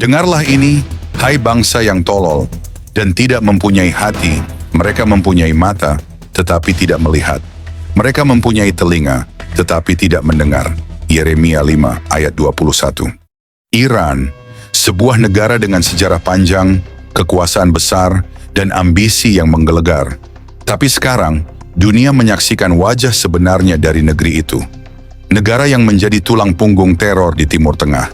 Dengarlah ini, hai bangsa yang tolol, dan tidak mempunyai hati, mereka mempunyai mata, tetapi tidak melihat. Mereka mempunyai telinga, tetapi tidak mendengar. Yeremia 5 ayat 21. Iran, sebuah negara dengan sejarah panjang, kekuasaan besar, dan ambisi yang menggelegar. Tapi sekarang, dunia menyaksikan wajah sebenarnya dari negeri itu. Negara yang menjadi tulang punggung teror di Timur Tengah.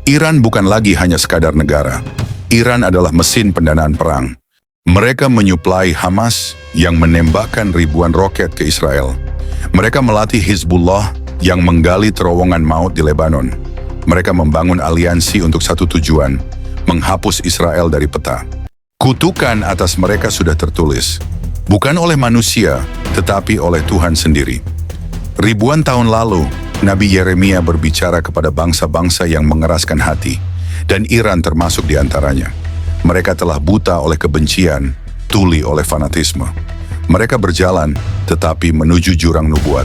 Iran bukan lagi hanya sekadar negara. Iran adalah mesin pendanaan perang. Mereka menyuplai Hamas yang menembakkan ribuan roket ke Israel. Mereka melatih Hizbullah yang menggali terowongan maut di Lebanon. Mereka membangun aliansi untuk satu tujuan, menghapus Israel dari peta. Kutukan atas mereka sudah tertulis, bukan oleh manusia, tetapi oleh Tuhan sendiri. Ribuan tahun lalu, Nabi Yeremia berbicara kepada bangsa-bangsa yang mengeraskan hati, dan Iran termasuk di antaranya. Mereka telah buta oleh kebencian, tuli oleh fanatisme. Mereka berjalan, tetapi menuju jurang nubuat.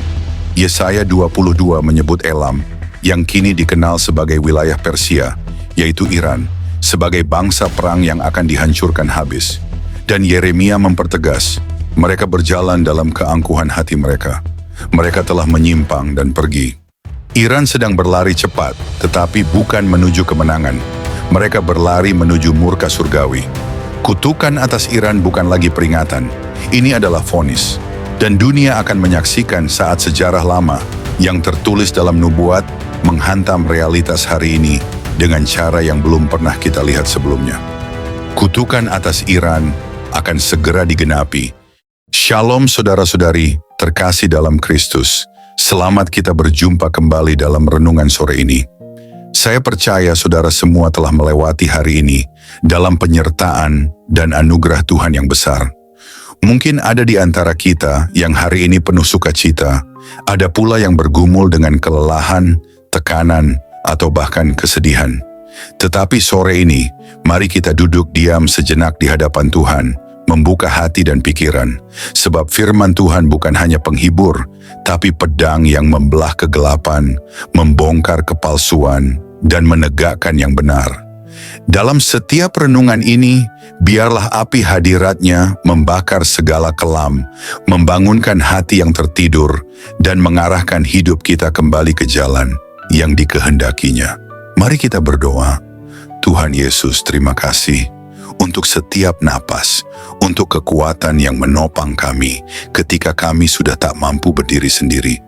Yesaya 22 menyebut Elam, yang kini dikenal sebagai wilayah Persia, yaitu Iran, sebagai bangsa perang yang akan dihancurkan habis. Dan Yeremia mempertegas, mereka berjalan dalam keangkuhan hati mereka. Mereka telah menyimpang dan pergi. Iran sedang berlari cepat, tetapi bukan menuju kemenangan. Mereka berlari menuju murka surgawi. Kutukan atas Iran bukan lagi peringatan. Ini adalah vonis. Dan dunia akan menyaksikan saat sejarah lama yang tertulis dalam nubuat menghantam realitas hari ini dengan cara yang belum pernah kita lihat sebelumnya. Kutukan atas Iran akan segera digenapi. Shalom saudara-saudari terkasih dalam Kristus. Selamat kita berjumpa kembali dalam renungan sore ini. Saya percaya saudara semua telah melewati hari ini dalam penyertaan dan anugerah Tuhan yang besar. Mungkin ada di antara kita yang hari ini penuh sukacita, ada pula yang bergumul dengan kelelahan, tekanan, atau bahkan kesedihan. Tetapi sore ini, mari kita duduk diam sejenak di hadapan Tuhan, membuka hati dan pikiran, sebab firman Tuhan bukan hanya penghibur, tapi pedang yang membelah kegelapan, membongkar kepalsuan, dan menegakkan yang benar. Dalam setiap renungan ini, biarlah api hadiratnya membakar segala kelam, membangunkan hati yang tertidur, dan mengarahkan hidup kita kembali ke jalan yang dikehendakinya. Mari kita berdoa. Tuhan Yesus, terima kasih untuk setiap napas, untuk kekuatan yang menopang kami ketika kami sudah tak mampu berdiri sendiri.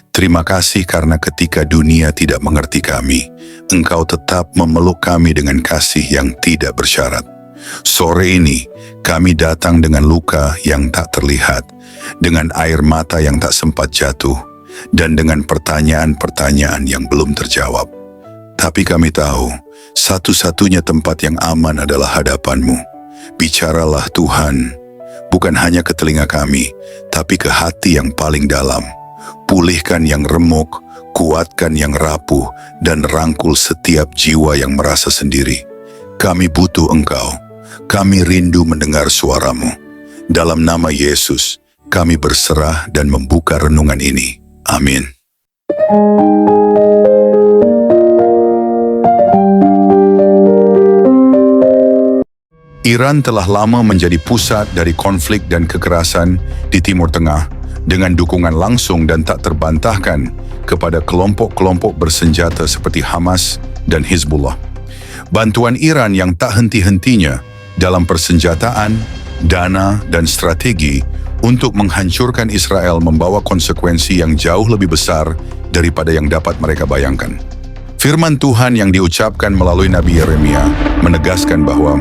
Terima kasih karena ketika dunia tidak mengerti kami, Engkau tetap memeluk kami dengan kasih yang tidak bersyarat. Sore ini, kami datang dengan luka yang tak terlihat, dengan air mata yang tak sempat jatuh, dan dengan pertanyaan-pertanyaan yang belum terjawab. Tapi kami tahu, satu-satunya tempat yang aman adalah hadapan-Mu. Bicaralah Tuhan, bukan hanya ke telinga kami, tapi ke hati yang paling dalam. Pulihkan yang remuk, kuatkan yang rapuh, dan rangkul setiap jiwa yang merasa sendiri. Kami butuh Engkau, kami rindu mendengar suara-Mu. Dalam nama Yesus, kami berserah dan membuka renungan ini. Amin. Iran telah lama menjadi pusat dari konflik dan kekerasan di Timur Tengah dengan dukungan langsung dan tak terbantahkan kepada kelompok-kelompok bersenjata seperti Hamas dan Hizbullah. Bantuan Iran yang tak henti-hentinya dalam persenjataan, dana, dan strategi untuk menghancurkan Israel membawa konsekuensi yang jauh lebih besar daripada yang dapat mereka bayangkan. Firman Tuhan yang diucapkan melalui Nabi Yeremia menegaskan bahwa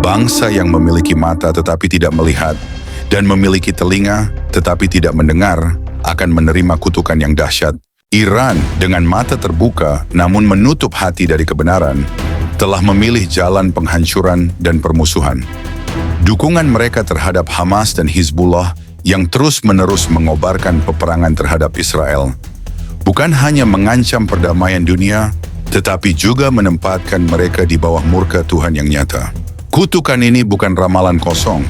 bangsa yang memiliki mata tetapi tidak melihat dan memiliki telinga tetapi tidak mendengar akan menerima kutukan yang dahsyat. Iran dengan mata terbuka namun menutup hati dari kebenaran telah memilih jalan penghancuran dan permusuhan. Dukungan mereka terhadap Hamas dan Hizbullah yang terus-menerus mengobarkan peperangan terhadap Israel bukan hanya mengancam perdamaian dunia, tetapi juga menempatkan mereka di bawah murka Tuhan yang nyata. Kutukan ini bukan ramalan kosong.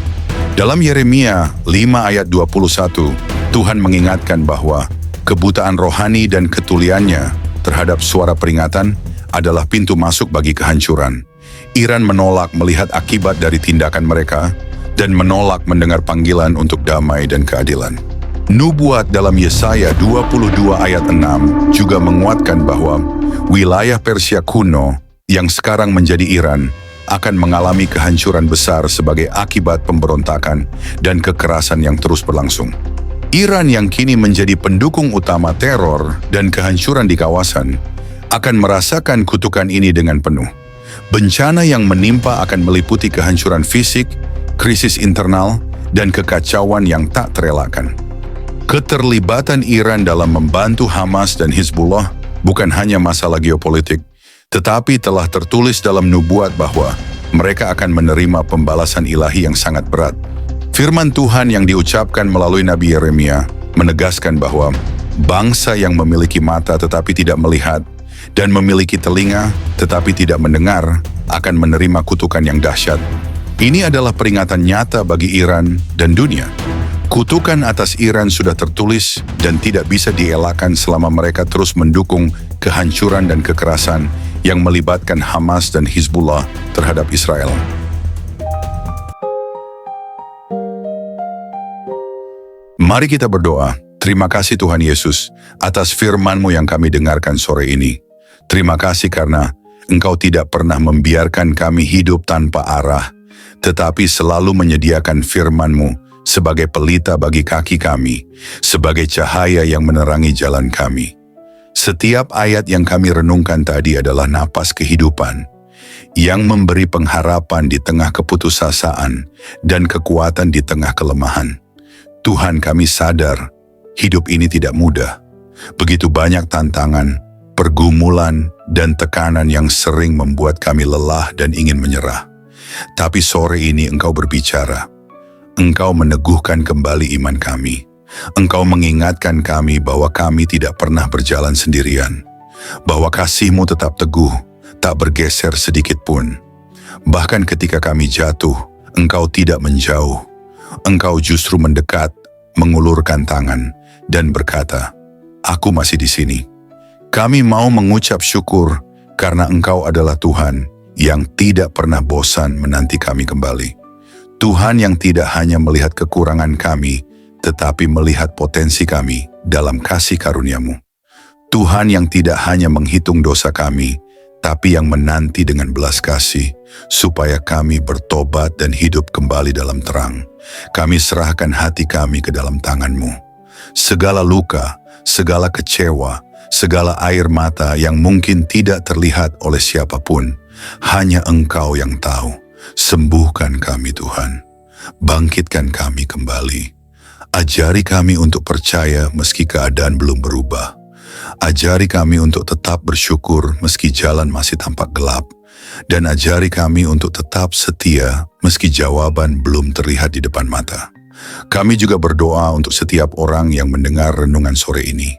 Dalam Yeremia 5 ayat 21, Tuhan mengingatkan bahwa Kebutaan rohani dan ketuliannya terhadap suara peringatan adalah pintu masuk bagi kehancuran. Iran menolak melihat akibat dari tindakan mereka dan menolak mendengar panggilan untuk damai dan keadilan. Nubuat dalam Yesaya 22 ayat 6 juga menguatkan bahwa wilayah Persia kuno yang sekarang menjadi Iran akan mengalami kehancuran besar sebagai akibat pemberontakan dan kekerasan yang terus berlangsung. Iran yang kini menjadi pendukung utama teror dan kehancuran di kawasan akan merasakan kutukan ini dengan penuh. Bencana yang menimpa akan meliputi kehancuran fisik, krisis internal, dan kekacauan yang tak terelakkan. Keterlibatan Iran dalam membantu Hamas dan Hizbullah bukan hanya masalah geopolitik, tetapi telah tertulis dalam nubuat bahwa mereka akan menerima pembalasan ilahi yang sangat berat. Firman Tuhan yang diucapkan melalui Nabi Yeremia menegaskan bahwa bangsa yang memiliki mata tetapi tidak melihat dan memiliki telinga tetapi tidak mendengar akan menerima kutukan yang dahsyat. Ini adalah peringatan nyata bagi Iran dan dunia. Kutukan atas Iran sudah tertulis dan tidak bisa dielakkan selama mereka terus mendukung kehancuran dan kekerasan yang melibatkan Hamas dan Hizbullah terhadap Israel. Mari kita berdoa. Terima kasih Tuhan Yesus atas firman-Mu yang kami dengarkan sore ini. Terima kasih karena Engkau tidak pernah membiarkan kami hidup tanpa arah, tetapi selalu menyediakan firman-Mu sebagai pelita bagi kaki kami, sebagai cahaya yang menerangi jalan kami. Setiap ayat yang kami renungkan tadi adalah napas kehidupan, yang memberi pengharapan di tengah keputusasaan dan kekuatan di tengah kelemahan. Tuhan, kami sadar hidup ini tidak mudah. Begitu banyak tantangan, pergumulan, dan tekanan yang sering membuat kami lelah dan ingin menyerah. Tapi sore ini Engkau berbicara. Engkau meneguhkan kembali iman kami. Engkau mengingatkan kami bahwa kami tidak pernah berjalan sendirian. Bahwa kasih-Mu tetap teguh, tak bergeser sedikit pun. Bahkan ketika kami jatuh, Engkau tidak menjauh. Engkau justru mendekat, mengulurkan tangan, dan berkata, "Aku masih di sini." Kami mau mengucap syukur karena Engkau adalah Tuhan yang tidak pernah bosan menanti kami kembali. Tuhan yang tidak hanya melihat kekurangan kami, tetapi melihat potensi kami dalam kasih karunia-Mu. Tuhan yang tidak hanya menghitung dosa kami, tapi yang menanti dengan belas kasih, supaya kami bertobat dan hidup kembali dalam terang. Kami serahkan hati kami ke dalam tangan-Mu. Segala luka, segala kecewa, segala air mata yang mungkin tidak terlihat oleh siapapun, hanya Engkau yang tahu. Sembuhkan kami Tuhan, bangkitkan kami kembali. Ajari kami untuk percaya meski keadaan belum berubah. Ajari kami untuk tetap bersyukur meski jalan masih tampak gelap. Dan ajari kami untuk tetap setia meski jawaban belum terlihat di depan mata. Kami juga berdoa untuk setiap orang yang mendengar renungan sore ini.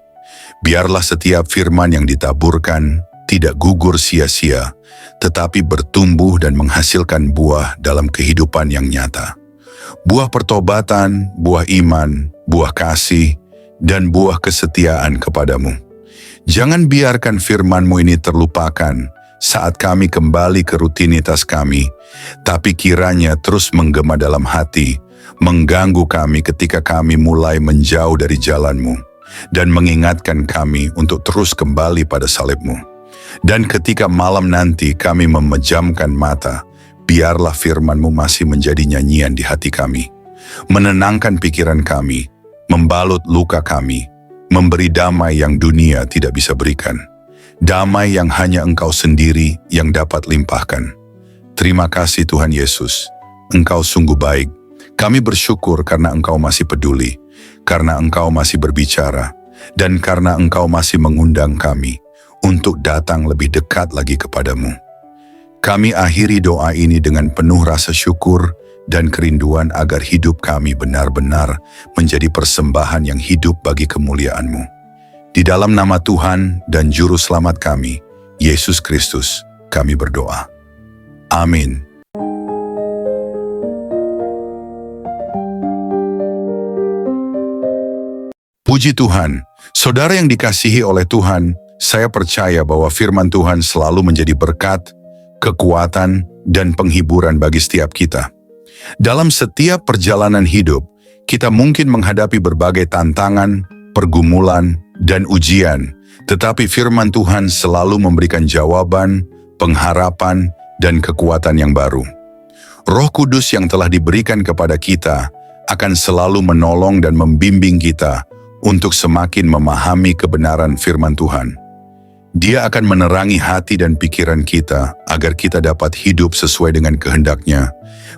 Biarlah setiap firman yang ditaburkan tidak gugur sia-sia, tetapi bertumbuh dan menghasilkan buah dalam kehidupan yang nyata. Buah pertobatan, buah iman, buah kasih, dan buah kesetiaan kepadamu. Jangan biarkan firman-Mu ini terlupakan saat kami kembali ke rutinitas kami, tapi kiranya terus menggema dalam hati, mengganggu kami ketika kami mulai menjauh dari jalan-Mu, dan mengingatkan kami untuk terus kembali pada salib-Mu. Dan ketika malam nanti kami memejamkan mata, biarlah firman-Mu masih menjadi nyanyian di hati kami, menenangkan pikiran kami, membalut luka kami, memberi damai yang dunia tidak bisa berikan. Damai yang hanya Engkau sendiri yang dapat limpahkan. Terima kasih Tuhan Yesus, Engkau sungguh baik. Kami bersyukur karena Engkau masih peduli, karena Engkau masih berbicara, dan karena Engkau masih mengundang kami untuk datang lebih dekat lagi kepadamu. Kami akhiri doa ini dengan penuh rasa syukur dan kerinduan agar hidup kami benar-benar menjadi persembahan yang hidup bagi kemuliaan-Mu. Di dalam nama Tuhan dan Juru Selamat kami, Yesus Kristus, kami berdoa. Amin. Puji Tuhan, Saudara yang dikasihi oleh Tuhan, saya percaya bahwa firman Tuhan selalu menjadi berkat, kekuatan, dan penghiburan bagi setiap kita. Dalam setiap perjalanan hidup, kita mungkin menghadapi berbagai tantangan, pergumulan, dan ujian, tetapi firman Tuhan selalu memberikan jawaban, pengharapan, dan kekuatan yang baru. Roh Kudus yang telah diberikan kepada kita akan selalu menolong dan membimbing kita untuk semakin memahami kebenaran firman Tuhan. Dia akan menerangi hati dan pikiran kita agar kita dapat hidup sesuai dengan kehendak-Nya,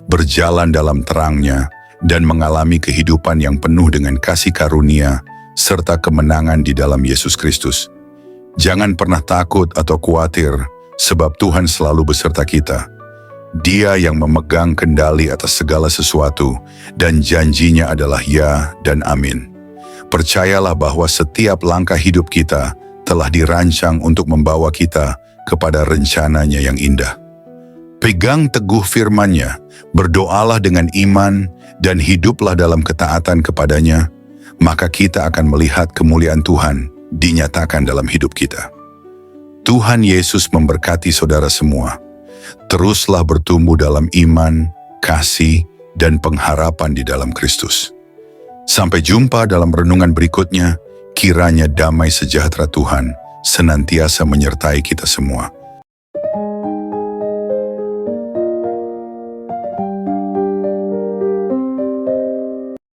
berjalan dalam terang-Nya, dan mengalami kehidupan yang penuh dengan kasih karunia serta kemenangan di dalam Yesus Kristus. Jangan pernah takut atau khawatir, sebab Tuhan selalu beserta kita. Dia yang memegang kendali atas segala sesuatu, dan janjinya adalah ya dan amin. Percayalah bahwa setiap langkah hidup kita telah dirancang untuk membawa kita kepada rencananya yang indah. Pegang teguh firman-Nya, berdoalah dengan iman, dan hiduplah dalam ketaatan kepadanya, maka kita akan melihat kemuliaan Tuhan dinyatakan dalam hidup kita. Tuhan Yesus memberkati saudara semua. Teruslah bertumbuh dalam iman, kasih, dan pengharapan di dalam Kristus. Sampai jumpa dalam renungan berikutnya, kiranya damai sejahtera Tuhan senantiasa menyertai kita semua.